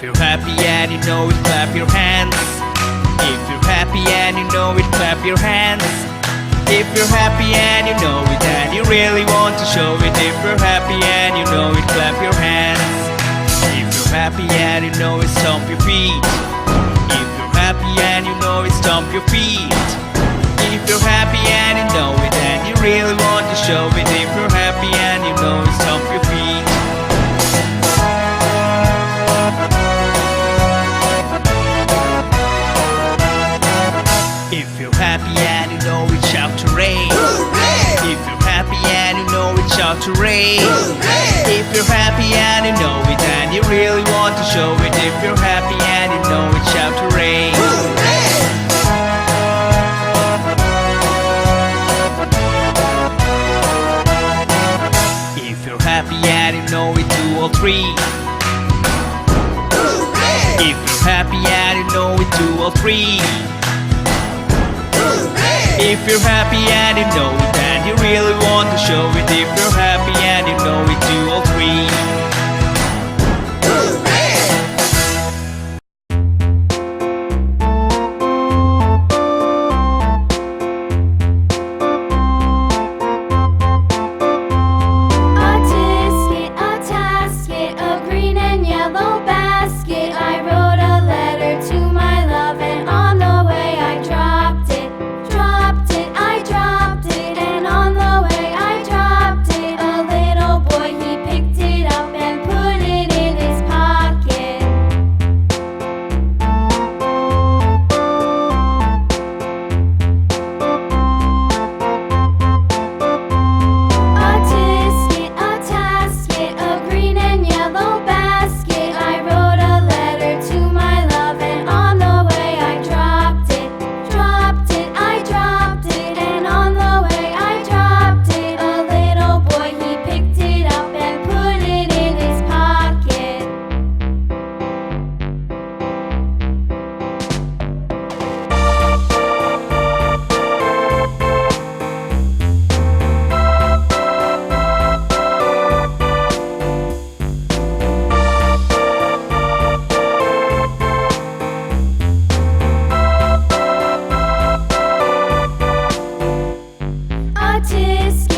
If you're happy and you know it, clap your hands. If you're happy and you know it, clap your hands. If you're happy and you know it and you really want to show it. If you're happy and you know it, clap your hands. If you're happy and you know it, stomp your feet. If you're happy and you know it, stomp your feet. If you're happy and you know it and you really want to show it. If you're happy and you know it, stomp your feet. If you're happy and you know it, shout hooray! Hooray! If you're happy and you know it, shout hooray! Hooray! If you're happy and you know it and you really want to show it. If you're happy and you know it, shout hooray! Hooray! If you're happy and you know it, do all three. Hooray! If you're happy and you know it, do all three. If you're happy and you know it and you really want to show it. If you're happy and you know it, do all three. A tisket, a tasket, a green and yellow basket. I wrote a letter to my love and on the way I dropped it. I dropped it, and on the way I dropped it. A little boy, he picked it up and put it in his pocket. A tisket, a tasket, a green and yellow basket. I wrote a letter to my love and on the way I dropped it. I dropped it, and on the way I dropped it. A little boy, he picked it up and put it in his pocket. A tisket.